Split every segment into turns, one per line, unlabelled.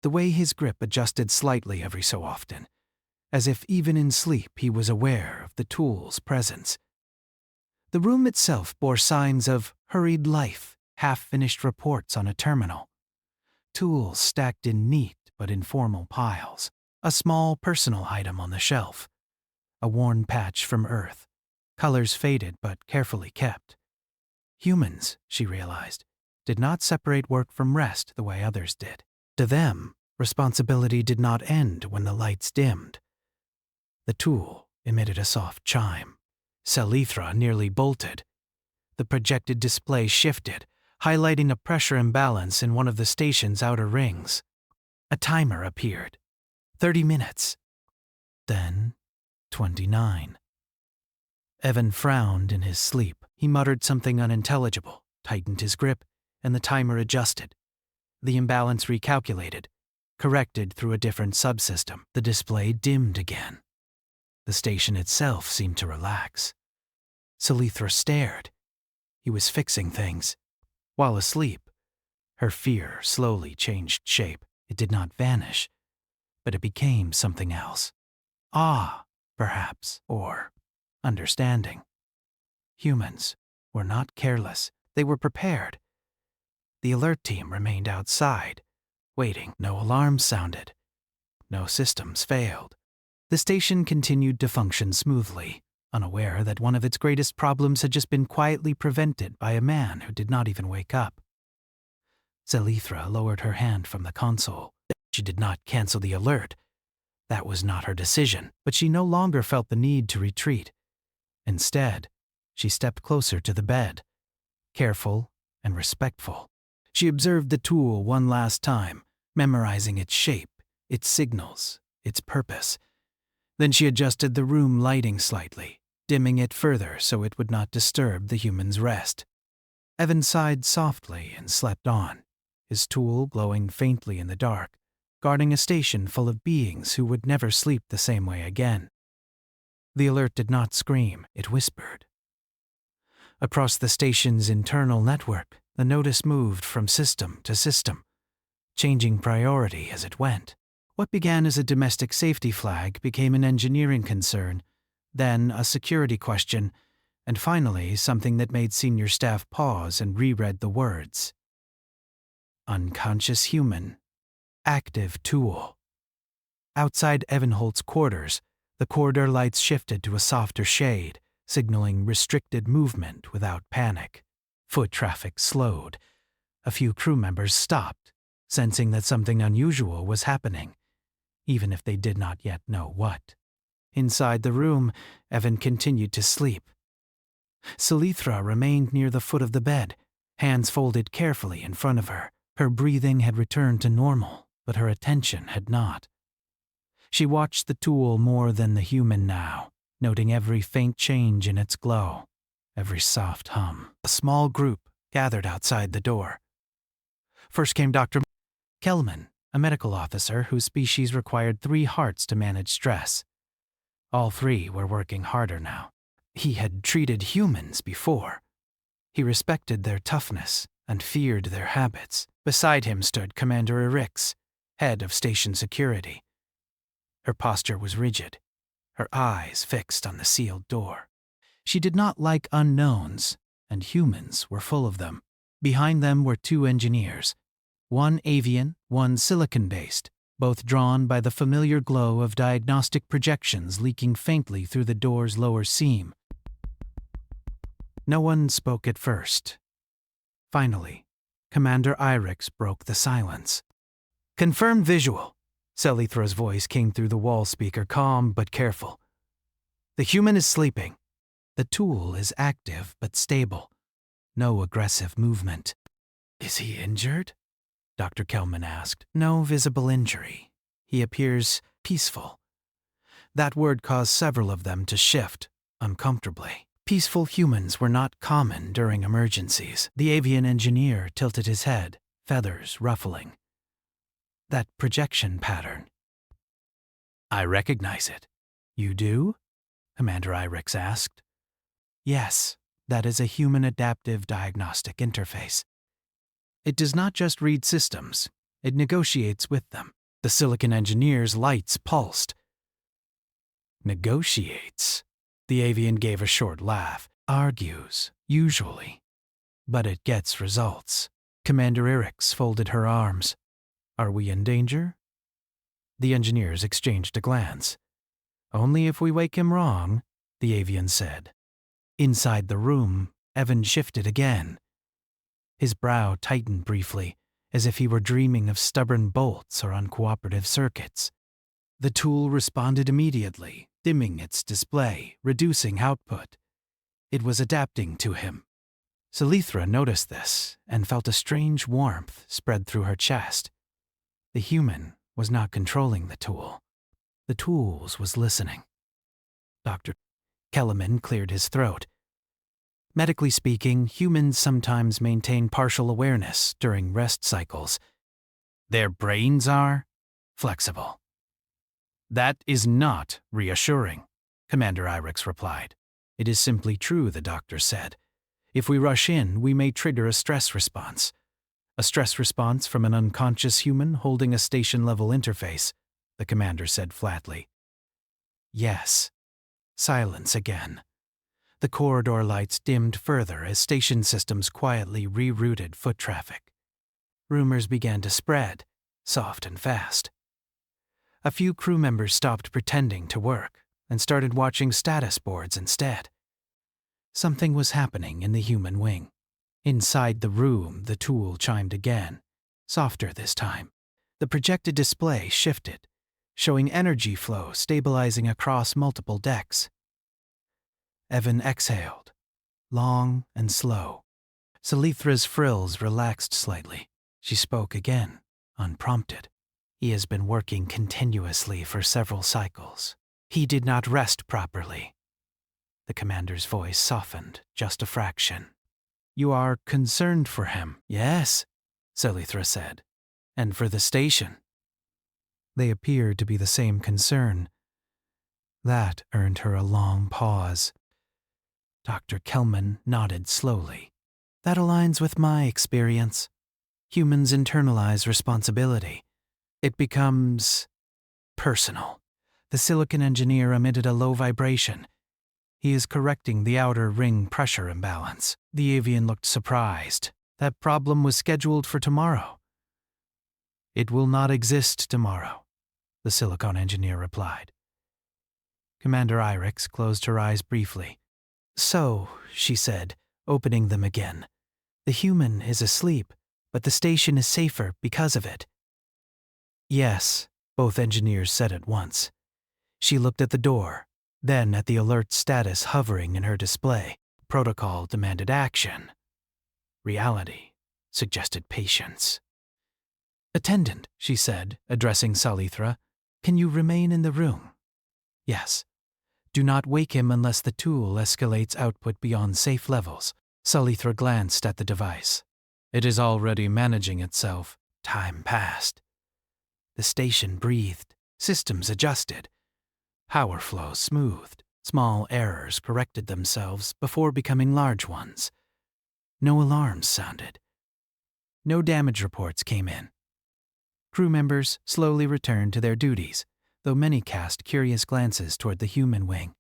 The way his grip adjusted slightly every so often, as if even in sleep he was aware of the tool's presence. The room itself bore signs of hurried life, half-finished reports on a terminal. Tools stacked in neat but informal piles. A small personal item on the shelf. A worn patch from Earth. Colors faded but carefully kept. Humans, she realized, did not separate work from rest the way others did. To them, responsibility did not end when the lights dimmed. The tool emitted a soft chime. Selithra nearly bolted. The projected display shifted, highlighting a pressure imbalance in one of the station's outer rings. A timer appeared. 30 minutes. Then 29. Evan frowned in his sleep. He muttered something unintelligible, tightened his grip, and the timer adjusted. The imbalance recalculated, corrected through a different subsystem. The display dimmed again. The station itself seemed to relax. Selithra stared. He was fixing things. While asleep, her fear slowly changed shape. It did not vanish, but it became something else. Awe, perhaps, or understanding. Humans were not careless. They were prepared. The alert team remained outside, waiting. No alarms sounded. No systems failed. The station continued to function smoothly, unaware that one of its greatest problems had just been quietly prevented by a man who did not even wake up. Selithra lowered her hand from the console. She did not cancel the alert. That was not her decision, but she no longer felt the need to retreat. Instead, she stepped closer to the bed, careful and respectful. She observed the tool one last time, memorizing its shape, its signals, its purpose. Then she adjusted the room lighting slightly, dimming it further so it would not disturb the human's rest. Evan sighed softly and slept on, his tool glowing faintly in the dark, guarding a station full of beings who would never sleep the same way again. The alert did not scream, it whispered. Across the station's internal network, the notice moved from system to system, changing priority as it went. What began as a domestic safety flag became an engineering concern, then a security question, and finally something that made senior staff pause and reread the words. Unconscious human. Active tool. Outside Evanholt's quarters, the corridor lights shifted to a softer shade, signaling restricted movement without panic. Foot traffic slowed. A few crew members stopped, sensing that something unusual was happening, even if they did not yet know what. Inside the room, Evan continued to sleep. Selithra remained near the foot of the bed, hands folded carefully in front of her. Her breathing had returned to normal, but her attention had not. She watched the tool more than the human now, noting every faint change in its glow, every soft hum. A small group gathered outside the door. First came Dr. Kelman, a medical officer whose species required 3 hearts to manage stress. All 3 were working harder now. He had treated humans before. He respected their toughness and feared their habits. Beside him stood Commander Erix, head of station security. Her posture was rigid, her eyes fixed on the sealed door. She did not like unknowns, and humans were full of them. Behind them were 2 engineers, one avian, one silicon-based, both drawn by the familiar glow of diagnostic projections leaking faintly through the door's lower seam. No one spoke at first. Finally, Commander Irix broke the silence. Confirmed visual. Selithra's voice came through the wall speaker, calm but careful. The human is sleeping. The tool is active but stable. No aggressive movement. Is he injured? Dr. Kelman asked. No visible injury. He appears peaceful. That word caused several of them to shift, uncomfortably. Peaceful humans were not common during emergencies. The avian engineer tilted his head, feathers ruffling. That projection pattern. I recognize it. You do? Commander Irix asked. Yes, that is a human adaptive diagnostic interface. It does not just read systems, It negotiates with them. The silicon engineer's lights pulsed. Negotiates? The avian gave a short laugh. Argues, usually. But it gets results. Commander Irix folded her arms. Are we in danger? The engineers exchanged a glance. Only if we wake him wrong, the avian said. Inside the room, Evan shifted again. His brow tightened briefly, as if he were dreaming of stubborn bolts or uncooperative circuits. The tool responded immediately, dimming its display, reducing output. It was adapting to him. Salithra noticed this and felt a strange warmth spread through her chest. The human was not controlling the tool. The tool was listening. Dr. Kellerman cleared his throat. Medically speaking, humans sometimes maintain partial awareness during rest cycles. Their brains are flexible. That is not reassuring, Commander Irix replied. It is simply true, the doctor said. If we rush in, we may trigger a stress response. A stress response from an unconscious human holding a station-level interface, the commander said flatly. Yes. Silence again. The corridor lights dimmed further as station systems quietly rerouted foot traffic. Rumors began to spread, soft and fast. A few crew members stopped pretending to work and started watching status boards instead. Something was happening in the human wing. Inside the room, the tool chimed again, softer this time. The projected display shifted, showing energy flow stabilizing across multiple decks. Evan exhaled, long and slow. Salithra's frills relaxed slightly. She spoke again, unprompted. He has been working continuously for several cycles. He did not rest properly. The commander's voice softened just a fraction. You are concerned for him? Yes, Salithra said. And for the station? They appeared to be the same concern. That earned her a long pause. Dr. Kelman nodded slowly. That aligns with my experience. Humans internalize responsibility. It becomes personal. The silicon engineer emitted a low vibration. He is correcting the outer ring pressure imbalance. The avian looked surprised. That problem was scheduled for tomorrow. It will not exist tomorrow, the silicon engineer replied. Commander Irix closed her eyes briefly. So, she said, opening them again, the human is asleep, but the station is safer because of it. Yes, both engineers said at once. She looked at the door, then at the alert status hovering in her display. Protocol demanded action. Reality suggested patience. Attendant, she said, addressing Salithra, can you remain in the room? Yes. Do not wake him unless the tool escalates output beyond safe levels. Salithra glanced at the device. It is already managing itself. Time passed. The station breathed. Systems adjusted. Power flow smoothed. Small errors corrected themselves before becoming large ones. No alarms sounded. No damage reports came in. Crew members slowly returned to their duties, though many cast curious glances toward the human wing.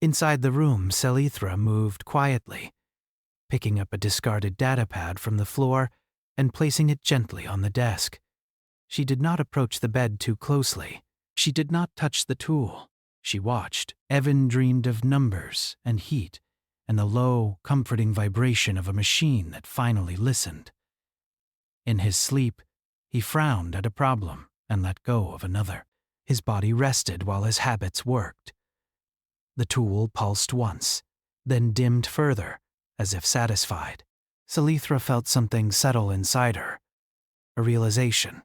Inside the room, Salithra moved quietly, picking up a discarded datapad from the floor and placing it gently on the desk. She did not approach the bed too closely. She did not touch the tool. She watched. Evan dreamed of numbers and heat and the low, comforting vibration of a machine that finally listened. In his sleep, he frowned at a problem and let go of another. His body rested while his habits worked. The tool pulsed once, then dimmed further, as if satisfied. Salithra felt something settle inside her. A realization.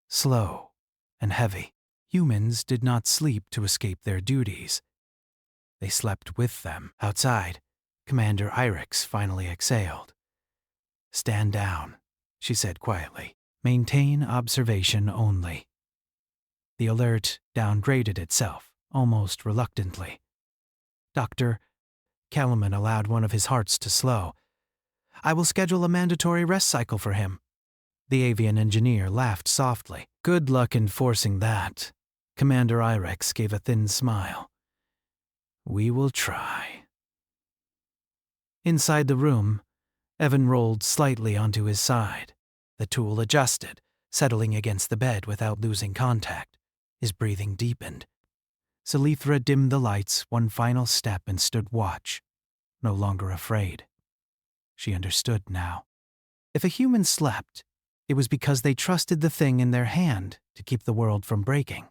Slow and heavy. Humans did not sleep to escape their duties. They slept with them. Outside, Commander Irix finally exhaled. Stand down, she said quietly. Maintain observation only. The alert downgraded itself, almost reluctantly. Dr. Kellerman allowed one of his hearts to slow. I will schedule a mandatory rest cycle for him. The avian engineer laughed softly. Good luck enforcing that. Commander Irex gave a thin smile. We will try. Inside the room, Evan rolled slightly onto his side. The tool adjusted, settling against the bed without losing contact. His breathing deepened. Selithra dimmed the lights one final step and stood watch, no longer afraid. She understood now. If a human slept, it was because they trusted the thing in their hand to keep the world from breaking.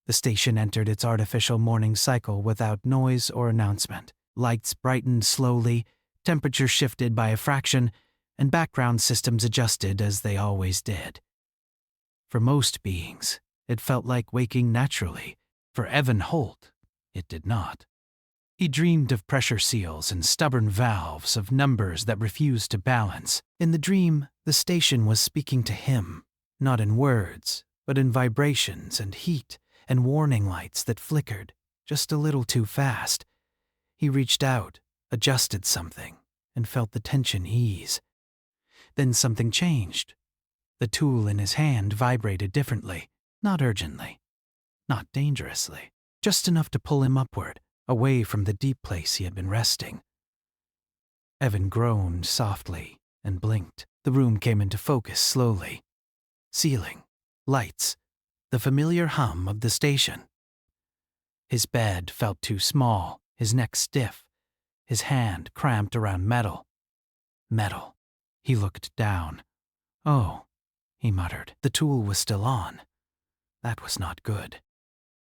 The station entered its artificial morning cycle without noise or announcement. Lights brightened slowly, temperature shifted by a fraction, and background systems adjusted as they always did. For most beings, it felt like waking naturally. For Evan Holt, it did not. He dreamed of pressure seals and stubborn valves, of numbers that refused to balance. In the dream, the station was speaking to him, not in words, but in vibrations and heat and warning lights that flickered, just a little too fast. He reached out, adjusted something, and felt the tension ease. Then something changed. The tool in his hand vibrated differently, not urgently, not dangerously, just enough to pull him upward, away from the deep place he had been resting. Evan groaned softly and blinked. The room came into focus slowly. Ceiling, lights, the familiar hum of the station. His bed felt too small, his neck stiff, his hand cramped around metal. Metal. He looked down. Oh, he muttered. The tool was still on. That was not good.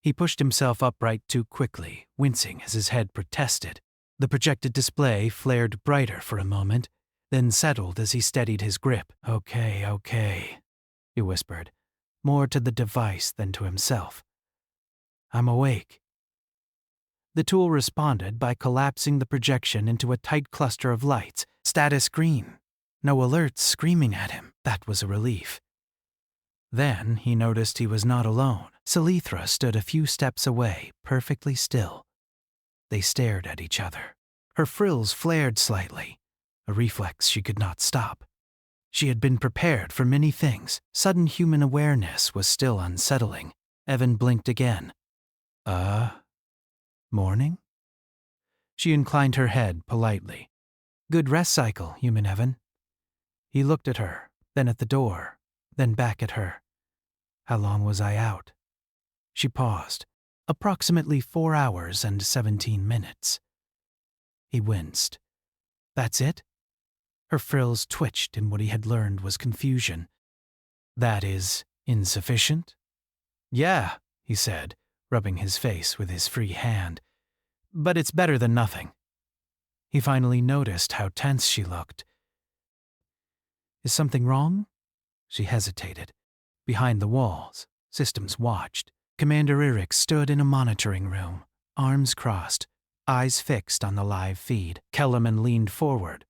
He pushed himself upright too quickly, wincing as his head protested. The projected display flared brighter for a moment, then settled as he steadied his grip. Okay, he whispered, more to the device than to himself. I'm awake. The tool responded by collapsing the projection into a tight cluster of lights, status green. No alerts screaming at him. That was a relief. Then he noticed he was not alone. Selithra stood a few steps away, perfectly still. They stared at each other. Her frills flared slightly, a reflex she could not stop. She had been prepared for many things. Sudden human awareness was still unsettling. Evan blinked again. Morning? She inclined her head politely. Good rest cycle, human Evan. He looked at her, then at the door, then back at her. How long was I out? She paused. Approximately 4 hours and 17 minutes. He winced. That's it? Her frills twitched in what he had learned was confusion. That is insufficient? Yeah, he said, rubbing his face with his free hand. But it's better than nothing. He finally noticed how tense she looked. Is something wrong? She hesitated. Behind the walls, systems watched. Commander Irex stood in a monitoring room, arms crossed, eyes fixed on the live feed. Kellerman leaned forward,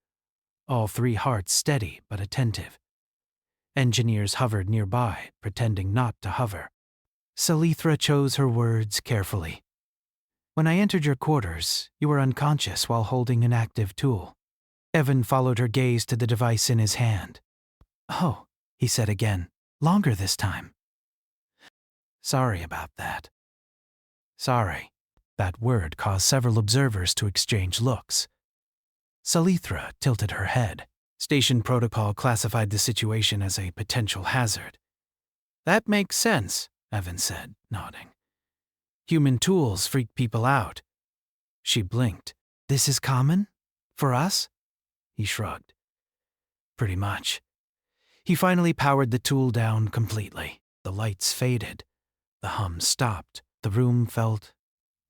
all three hearts steady but attentive. Engineers hovered nearby, pretending not to hover. Selithra chose her words carefully. When I entered your quarters, you were unconscious while holding an active tool. Evan followed her gaze to the device in his hand. Oh, he said again, longer this time. Sorry about that. Sorry. That word caused several observers to exchange looks. Selithra tilted her head. Station protocol classified the situation as a potential hazard. That makes sense, Evan said, nodding. Human tools freak people out. She blinked. This is common? For us? He shrugged. Pretty much. He finally powered the tool down completely. The lights faded. The hum stopped. The room felt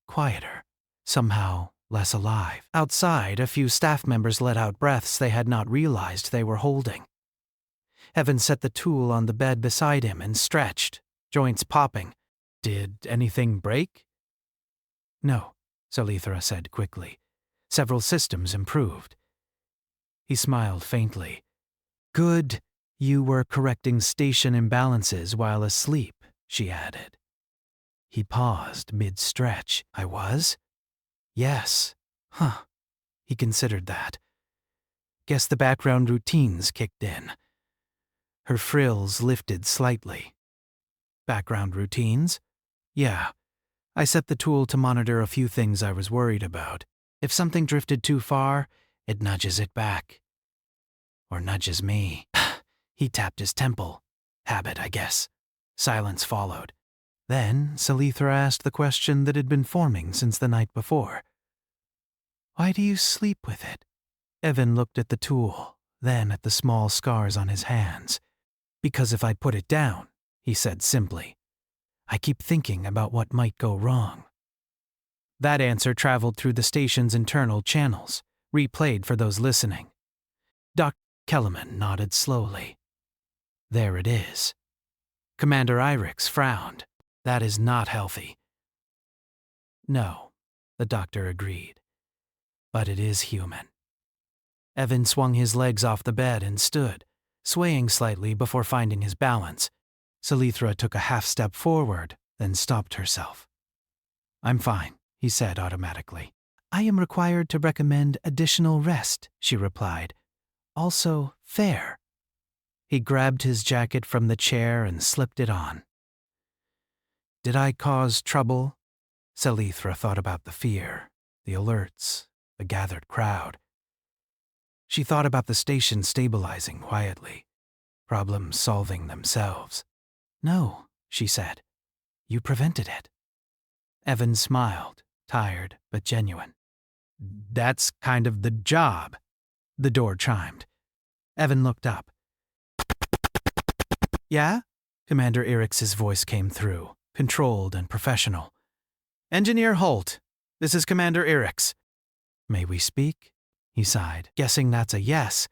quieter, somehow less alive. Outside, a few staff members let out breaths they had not realized they were holding. Evan set the tool on the bed beside him and stretched, joints popping. Did anything break? No, Selithra said quickly. Several systems improved. He smiled faintly. Good. You were correcting station imbalances while asleep, she added. He paused mid-stretch. I was? Yes. Huh. He considered that. Guess the background routines kicked in. Her frills lifted slightly. Background routines? Yeah. I set the tool to monitor a few things I was worried about. If something drifted too far, it nudges it back. Or nudges me. He tapped his temple. Habit, I guess. Silence followed. Then Salithra asked the question that had been forming since the night before. Why do you sleep with it? Evan looked at the tool, then at the small scars on his hands. Because if I put it down, he said simply. I keep thinking about what might go wrong. That answer traveled through the station's internal channels, replayed for those listening. Dr. Kellerman nodded slowly. There it is. Commander Irix frowned. That is not healthy. No, the doctor agreed. But it is human. Evan swung his legs off the bed and stood, swaying slightly before finding his balance. Salithra took a half step forward, then stopped herself. I'm fine, he said automatically. I am required to recommend additional rest, she replied. Also, fair. He grabbed his jacket from the chair and slipped it on. Did I cause trouble? Salithra thought about the fear, the alerts, the gathered crowd. She thought about the station stabilizing quietly, problems solving themselves. No, she said. You prevented it. Evan smiled, tired but genuine. That's kind of the job. The door chimed. Evan looked up. Yeah? Commander Irix's voice came through, controlled and professional. Engineer Holt, this is Commander Irix. May we speak? He sighed, guessing that's a yes.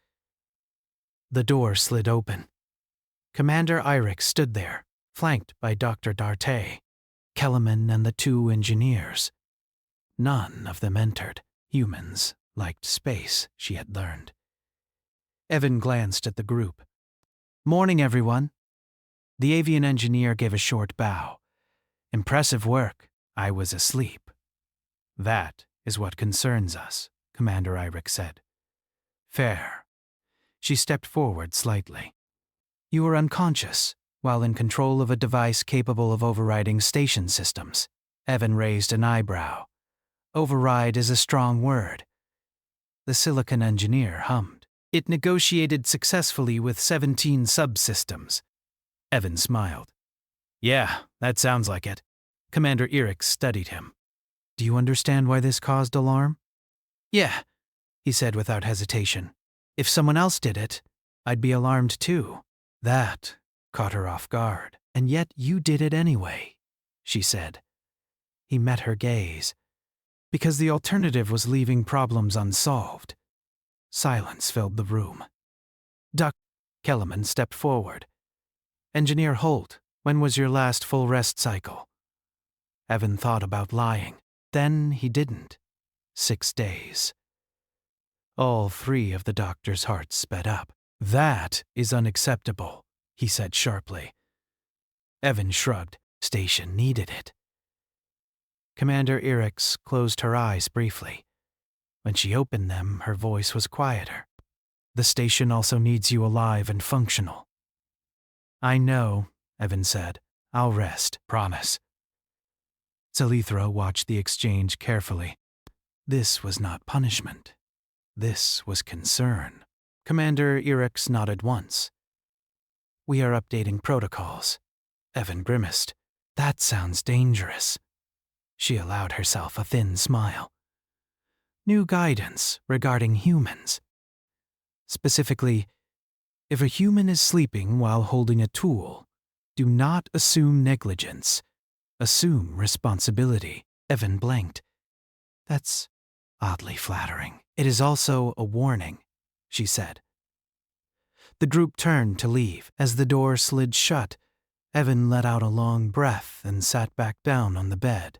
The door slid open. Commander Irix stood there, flanked by Dr. Darte, Kellerman, and the two engineers. None of them entered. Humans liked space, she had learned. Evan glanced at the group. Morning, everyone. The avian engineer gave a short bow. Impressive work. I was asleep. That is what concerns us, Commander Irix said. Fair. She stepped forward slightly. You were unconscious, while in control of a device capable of overriding station systems. Evan raised an eyebrow. Override is a strong word. The silicon engineer hummed. It negotiated successfully with 17 subsystems. Evan smiled. Yeah, that sounds like it. Commander Irix studied him. Do you understand why this caused alarm? Yeah, he said without hesitation. If someone else did it, I'd be alarmed too. That caught her off guard. And yet you did it anyway, she said. He met her gaze. Because the alternative was leaving problems unsolved. Silence filled the room. Dr. Kellerman stepped forward. Engineer Holt, when was your last full rest cycle? Evan thought about lying. Then he didn't. 6 days. All three of the doctor's hearts sped up. That is unacceptable, he said sharply. Evan shrugged. Station needed it. Commander Irix closed her eyes briefly. When she opened them, her voice was quieter. The station also needs you alive and functional. I know, Evan said. I'll rest, promise. Salithra watched the exchange carefully. This was not punishment. This was concern. Commander Irix nodded once. We are updating protocols. Evan grimaced. That sounds dangerous. She allowed herself a thin smile. New guidance regarding humans. Specifically, if a human is sleeping while holding a tool, do not assume negligence. Assume responsibility. Evan blinked. That's oddly flattering. It is also a warning, she said. The group turned to leave. As the door slid shut, Evan let out a long breath and sat back down on the bed.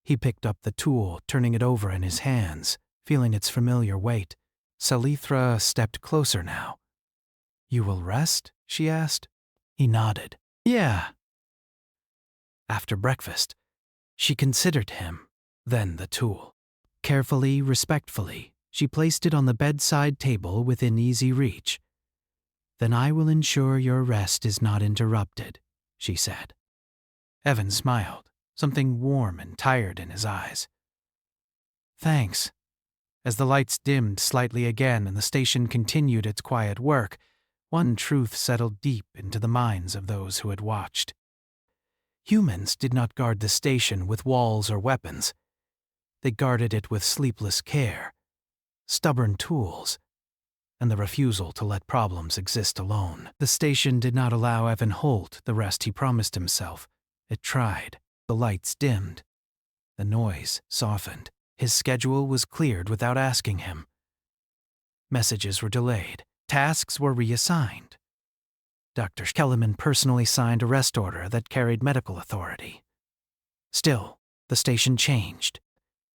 He picked up the tool, turning it over in his hands, feeling its familiar weight. Salithra stepped closer now. You will rest? She asked. He nodded. Yeah. After breakfast, she considered him, then the tool. Carefully, respectfully, she placed it on the bedside table within easy reach. Then I will ensure your rest is not interrupted, she said. Evan smiled, something warm and tired in his eyes. Thanks. As the lights dimmed slightly again and the station continued its quiet work, one truth settled deep into the minds of those who had watched. Humans did not guard the station with walls or weapons. They guarded it with sleepless care, stubborn tools, and the refusal to let problems exist alone. The station did not allow Evan Holt the rest he promised himself. It tried. The lights dimmed. The noise softened. His schedule was cleared without asking him. Messages were delayed. Tasks were reassigned. Dr. Kellerman personally signed a rest order that carried medical authority. Still, the station changed.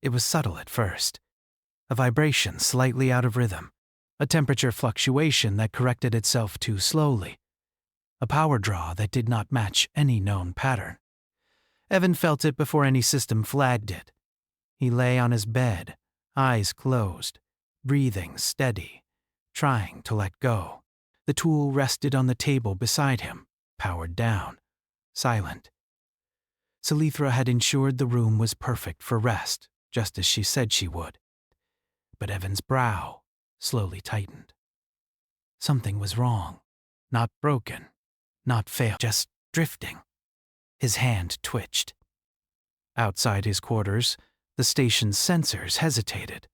It was subtle at first. A vibration slightly out of rhythm. A temperature fluctuation that corrected itself too slowly. A power draw that did not match any known pattern. Evan felt it before any system flagged it. He lay on his bed, eyes closed, breathing steady, trying to let go. The tool rested on the table beside him, powered down, silent. Selithra had ensured the room was perfect for rest, just as she said she would. But Evan's brow slowly tightened. Something was wrong. Not broken, not failed, just drifting. His hand twitched. Outside his quarters, the station's sensors hesitated.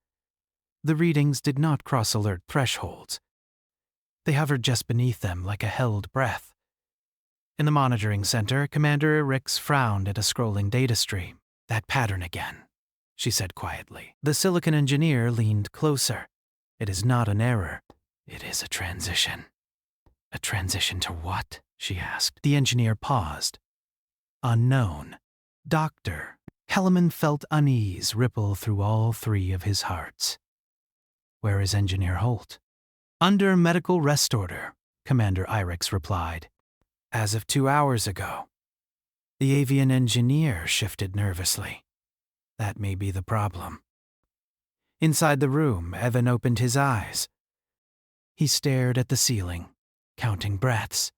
The readings did not cross alert thresholds. They hovered just beneath them like a held breath. In the monitoring center, Commander Rix frowned at a scrolling data stream. That pattern again, she said quietly. The Silicon engineer leaned closer. It is not an error. It is a transition. A transition to what? She asked. The engineer paused. Unknown. Doctor. Kellerman felt unease ripple through all three of his hearts. Where is Engineer Holt? Under medical rest order, Commander Irix replied. As of 2 hours ago. The avian engineer shifted nervously. That may be the problem. Inside the room, Evan opened his eyes. He stared at the ceiling, counting breaths.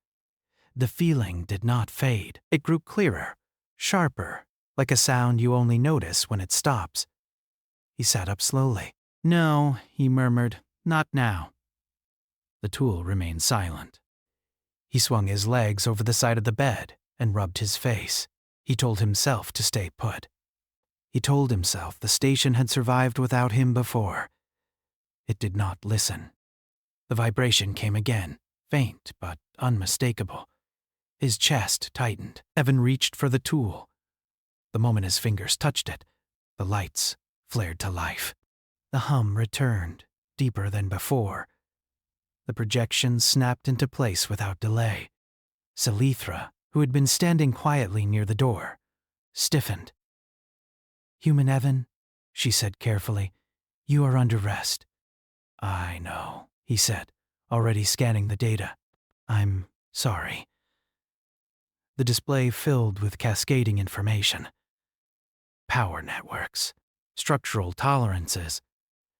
The feeling did not fade. It grew clearer, sharper, like a sound you only notice when it stops. He sat up slowly. No, he murmured, not now. The tool remained silent. He swung his legs over the side of the bed and rubbed his face. He told himself to stay put. He told himself the station had survived without him before. It did not listen. The vibration came again, faint but unmistakable. His chest tightened. Evan reached for the tool. The moment his fingers touched it, the lights flared to life. The hum returned, deeper than before. The projection snapped into place without delay. Selithra, who had been standing quietly near the door, stiffened. Human Evan, she said carefully, you are under rest. I know, he said, already scanning the data. I'm sorry. The display filled with cascading information. Power networks, structural tolerances,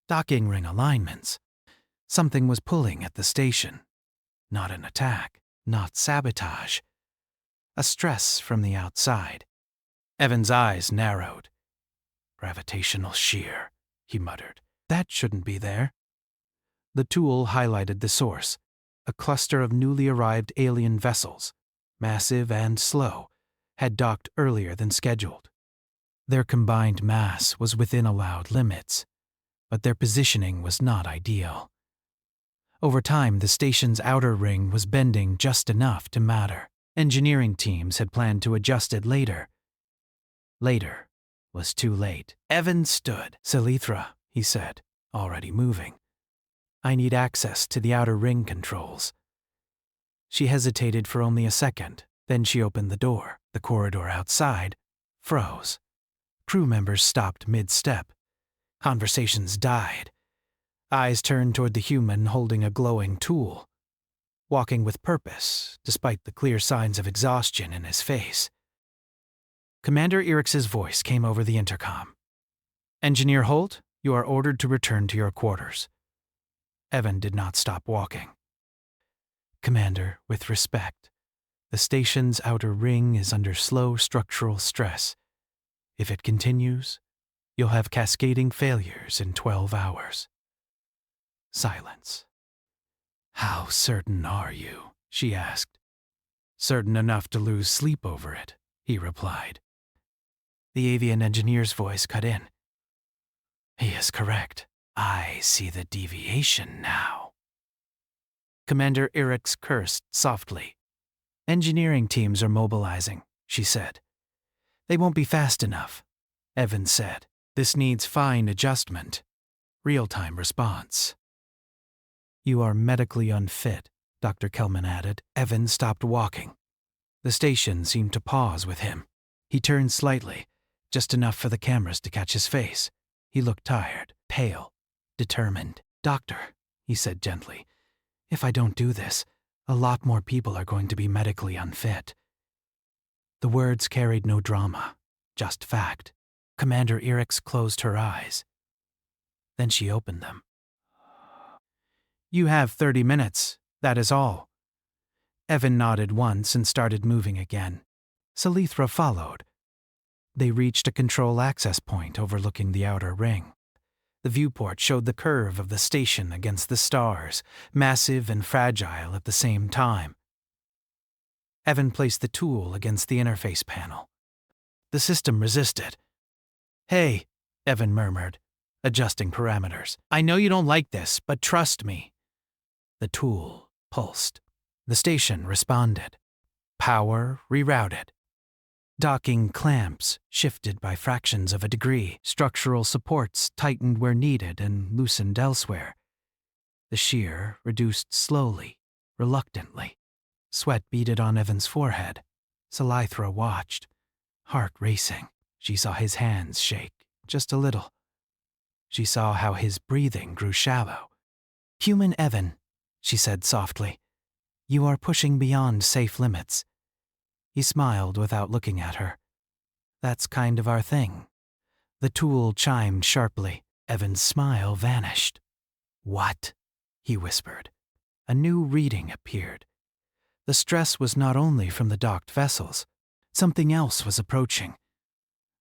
docking ring alignments. Something was pulling at the station. Not an attack, not sabotage. A stress from the outside. Evan's eyes narrowed. Gravitational shear, he muttered. That shouldn't be there. The tool highlighted the source, a cluster of newly arrived alien vessels, massive and slow, had docked earlier than scheduled. Their combined mass was within allowed limits, but their positioning was not ideal. Over time, the station's outer ring was bending just enough to matter. Engineering teams had planned to adjust it later. Later was too late. Evan stood. Selithra, he said, already moving. I need access to the outer ring controls. She hesitated for only a second, then she opened the door. The corridor outside froze. Crew members stopped mid-step. Conversations died. Eyes turned toward the human holding a glowing tool, walking with purpose, despite the clear signs of exhaustion in his face. Commander Irix's voice came over the intercom. Engineer Holt, you are ordered to return to your quarters. Evan did not stop walking. Commander, with respect. The station's outer ring is under slow structural stress. If it continues, you'll have cascading failures in 12 hours. Silence. How certain are you? She asked. Certain enough to lose sleep over it, he replied. The avian engineer's voice cut in. He is correct. I see the deviation now. Commander Eric's cursed softly. Engineering teams are mobilizing, she said. They won't be fast enough, Evans said. This needs fine adjustment. Real-time response. You are medically unfit, Dr. Kelman added. Evans stopped walking. The station seemed to pause with him. He turned slightly, just enough for the cameras to catch his face. He looked tired, pale, determined. Doctor, he said gently, if I don't do this, a lot more people are going to be medically unfit. The words carried no drama, just fact. Commander Erix closed her eyes. Then she opened them. You have 30 minutes, that is all. Evan nodded once and started moving again. Salithra followed. They reached a control access point overlooking the outer ring. The viewport showed the curve of the station against the stars, massive and fragile at the same time. Evan placed the tool against the interface panel. The system resisted. Hey, Evan murmured, adjusting parameters. I know you don't like this, but trust me. The tool pulsed. The station responded. Power rerouted. Docking clamps shifted by fractions of a degree. Structural supports tightened where needed and loosened elsewhere. The shear reduced slowly, reluctantly. Sweat beaded on Evan's forehead. Salithra watched, heart racing. She saw his hands shake, just a little. She saw how his breathing grew shallow. Human Evan, she said softly, you are pushing beyond safe limits. He smiled without looking at her. That's kind of our thing. The tool chimed sharply. Evan's smile vanished. What? He whispered. A new reading appeared. The stress was not only from the docked vessels. Something else was approaching.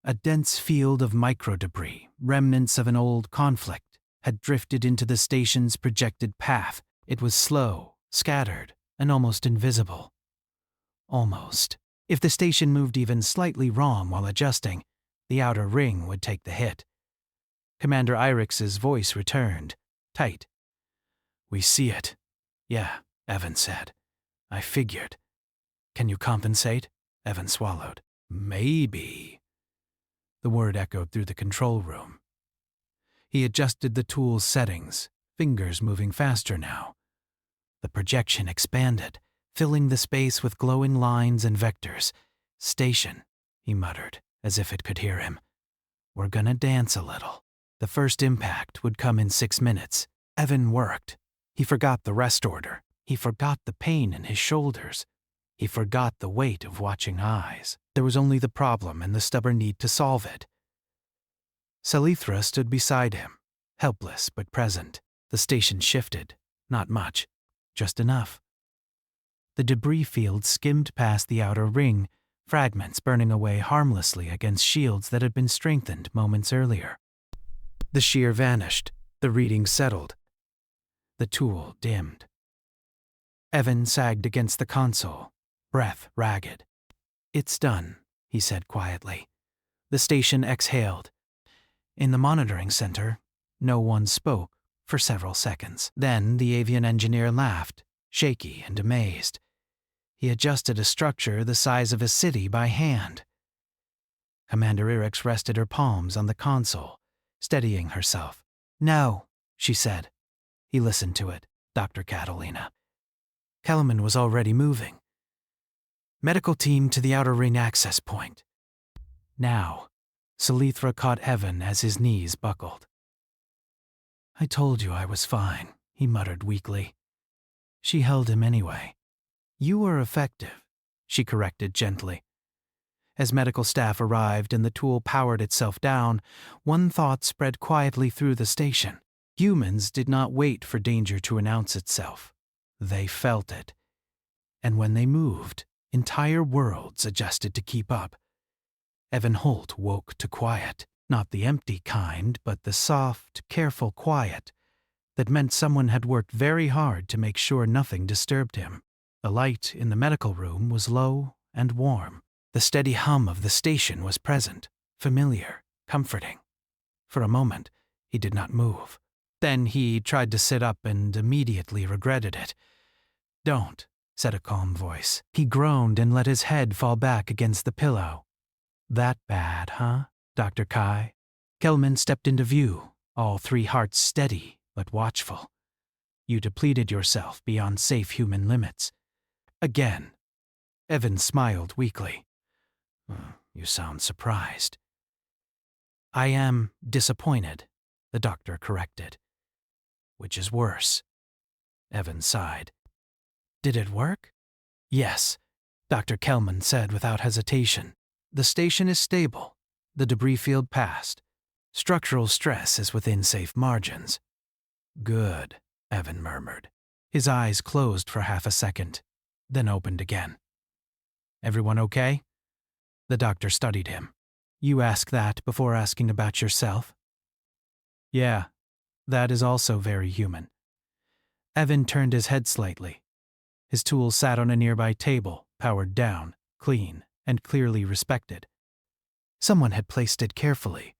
A dense field of microdebris, remnants of an old conflict, had drifted into the station's projected path. It was slow, scattered, and almost invisible. Almost. If the station moved even slightly wrong while adjusting, the outer ring would take the hit. Commander Irix's voice returned, tight. We see it. Yeah, Evan said. I figured. Can you compensate? Evan swallowed. Maybe. The word echoed through the control room. He adjusted the tool's settings, fingers moving faster now. The projection expanded, filling the space with glowing lines and vectors. Station, he muttered, as if it could hear him. We're gonna dance a little. The first impact would come in 6 minutes. Evan worked. He forgot the rest order. He forgot the pain in his shoulders. He forgot the weight of watching eyes. There was only the problem and the stubborn need to solve it. Salithra stood beside him, helpless but present. The station shifted. Not much. Just enough. The debris field skimmed past the outer ring, fragments burning away harmlessly against shields that had been strengthened moments earlier. The shear vanished. The reading settled. The tool dimmed. Evan sagged against the console, breath ragged. It's done, he said quietly. The station exhaled. In the monitoring center, no one spoke for several seconds. Then the avian engineer laughed, shaky and amazed. He adjusted a structure the size of a city by hand. Commander Irix rested her palms on the console, steadying herself. No, she said. He listened to it, Dr. Catalina. Kelman was already moving. Medical team to the outer ring access point. Now, Salithra caught Evan as his knees buckled. I told you I was fine, he muttered weakly. She held him anyway. You were effective, she corrected gently. As medical staff arrived and the tool powered itself down, one thought spread quietly through the station. Humans did not wait for danger to announce itself. They felt it. and when they moved, entire worlds adjusted to keep up. Evan Holt woke to quiet, not the empty kind, but the soft, careful quiet that meant someone had worked very hard to make sure nothing disturbed him. The light in the medical room was low and warm. The steady hum of the station was present, familiar, comforting. For a moment, he did not move. Then he tried to sit up and immediately regretted it. "Don't," said a calm voice. He groaned and let his head fall back against the pillow. "That bad, huh, Dr. Kai?" Kelman stepped into view, all three hearts steady but watchful. "You depleted yourself beyond safe human limits." Again. Evan smiled weakly. "You sound surprised." "I am disappointed," the doctor corrected. "Which is worse?" Evan sighed. "Did it work?" "Yes," Dr. Kelman said without hesitation. "The station is stable. The debris field passed. Structural stress is within safe margins." "Good," Evan murmured. His eyes closed for half a second, then opened again. "Everyone okay?" The doctor studied him. "You ask that before asking about yourself?" "Yeah, that is also very human." Evan turned his head slightly. His tools sat on a nearby table, powered down, clean, and clearly respected. Someone had placed it carefully,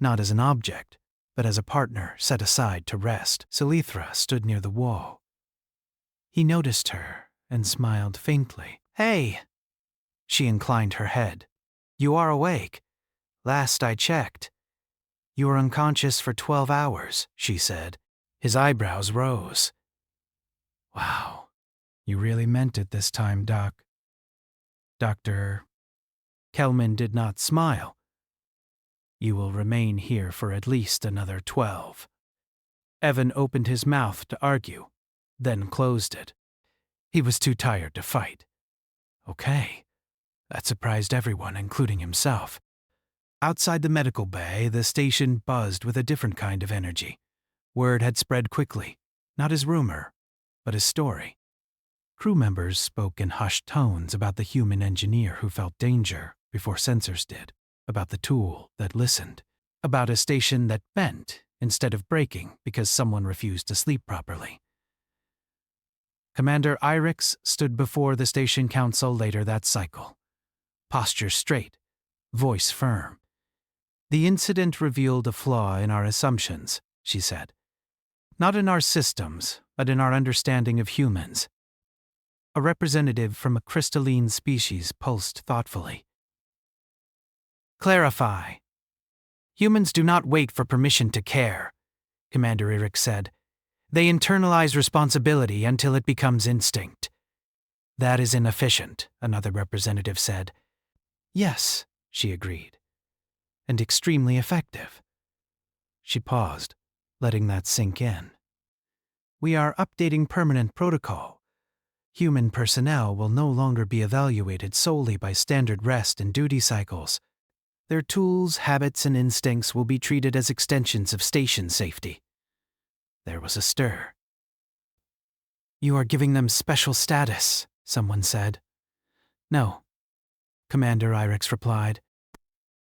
not as an object, but as a partner set aside to rest. Selithra stood near the wall. He noticed her and smiled faintly. "Hey!" She inclined her head. "You are awake. Last I checked." "You were unconscious for 12 hours, she said. His eyebrows rose. "Wow, you really meant it this time, Doc." Dr. Kelman did not smile. "You will remain here for at least another 12. Evan opened his mouth to argue, then closed it. He was too tired to fight. Okay. That surprised everyone, including himself. Outside the medical bay, the station buzzed with a different kind of energy. Word had spread quickly, not as rumor, but as story. Crew members spoke in hushed tones about the human engineer who felt danger before sensors did, about the tool that listened, about a station that bent instead of breaking because someone refused to sleep properly. Commander Irix stood before the station council later that cycle. Posture straight, voice firm. "The incident revealed a flaw in our assumptions," she said. "Not in our systems, but in our understanding of humans." A representative from a crystalline species pulsed thoughtfully. "Clarify. Humans do not wait for permission to care," Commander Irix said. "They internalize responsibility until it becomes instinct." "That is inefficient," another representative said. "Yes," she agreed. "And extremely effective." She paused, letting that sink in. "We are updating permanent protocol. Human personnel will no longer be evaluated solely by standard rest and duty cycles. Their tools, habits, and instincts will be treated as extensions of station safety." There was a stir. "You are giving them special status," someone said. "No," Commander Irix replied.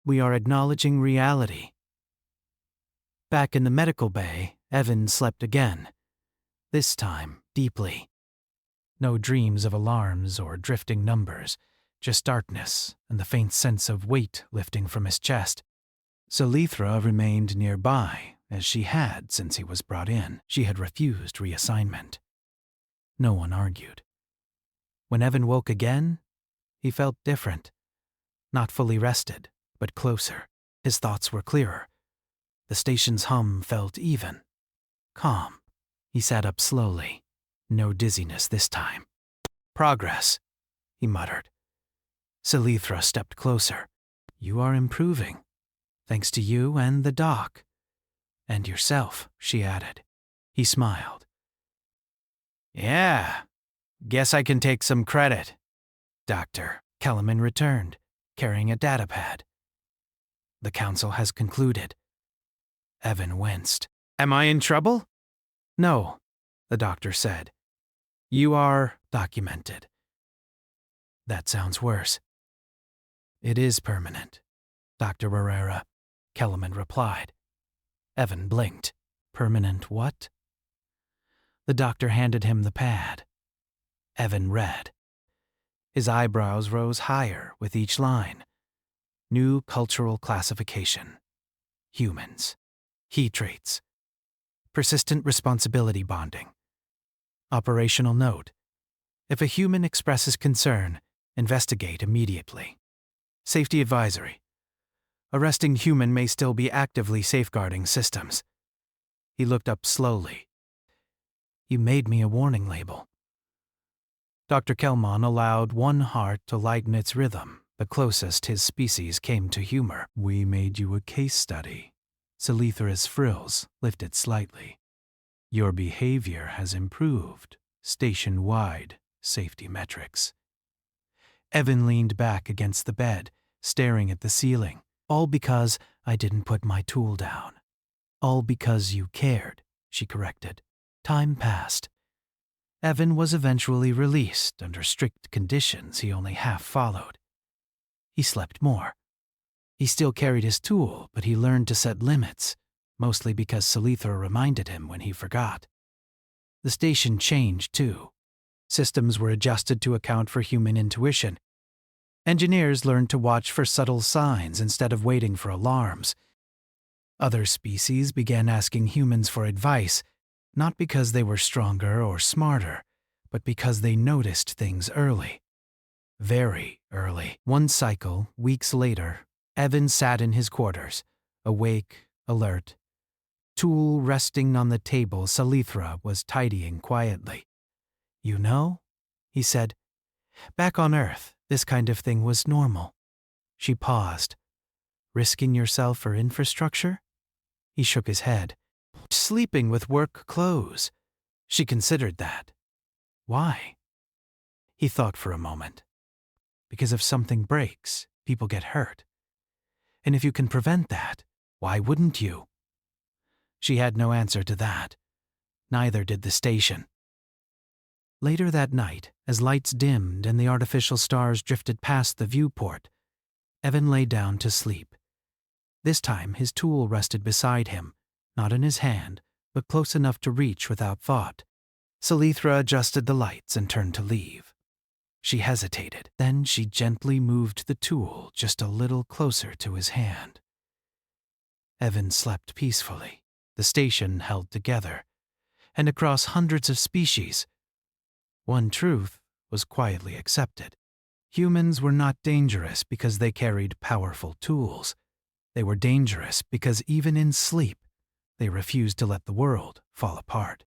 "We are acknowledging reality." Back in the medical bay, Evan slept again. This time, deeply. No dreams of alarms or drifting numbers, just darkness and the faint sense of weight lifting from his chest. Selithra remained nearby, as she had since he was brought in. She had refused reassignment. No one argued. When Evan woke again, he felt different. Not fully rested, but closer. His thoughts were clearer. The station's hum felt even, calm. He sat up slowly. No dizziness this time. "Progress," he muttered. Selithra stepped closer. "You are improving, thanks to you and the doc. And yourself," she added. He smiled. "Yeah, guess I can take some credit." Dr. Kellerman returned, carrying a datapad. "The council has concluded." Evan winced. "Am I in trouble?" "No," the doctor said. "You are documented. That sounds worse. It is permanent, Dr. Barrera, Kellerman replied. Evan blinked. Permanent what? The doctor handed him the pad. Evan read. His eyebrows rose higher with each line. New cultural classification. Humans. He traits. Persistent responsibility bonding. Operational note. If a human expresses concern, investigate immediately. Safety advisory. Arresting human may still be actively safeguarding systems. He looked up slowly. You made me a warning label. Dr. Kelman allowed one heart to lighten its rhythm, the closest his species came to humor. We made you a case study. Salithra's frills lifted slightly. Your behavior has improved. Station-wide safety metrics. Evan leaned back against the bed, staring at the ceiling. All because I didn't put my tool down. All because you cared, she corrected. Time passed. Evan was eventually released under strict conditions he only half followed. He slept more. He still carried his tool, but he learned to set limits, mostly because Salithra reminded him when he forgot. The station changed, too. Systems were adjusted to account for human intuition. Engineers learned to watch for subtle signs instead of waiting for alarms. Other species began asking humans for advice, not because they were stronger or smarter, but because they noticed things early. Very early. One cycle, weeks later, Evan sat in his quarters, awake, alert. Tool resting on the table, Salithra was tidying quietly. You know, he said, back on Earth, this kind of thing was normal. She paused. Risking yourself for infrastructure? He shook his head. Sleeping with work clothes. She considered that. Why? He thought for a moment. Because if something breaks, people get hurt. And if you can prevent that, why wouldn't you? She had no answer to that. Neither did the station. Later that night, as lights dimmed and the artificial stars drifted past the viewport, Evan lay down to sleep. This time his tool rested beside him, not in his hand, but close enough to reach without thought. Salithra adjusted the lights and turned to leave. She hesitated. Then she gently moved the tool just a little closer to his hand. Evan slept peacefully. The station held together. And across hundreds of species, one truth was quietly accepted. Humans were not dangerous because they carried powerful tools. They were dangerous because even in sleep, they refused to let the world fall apart.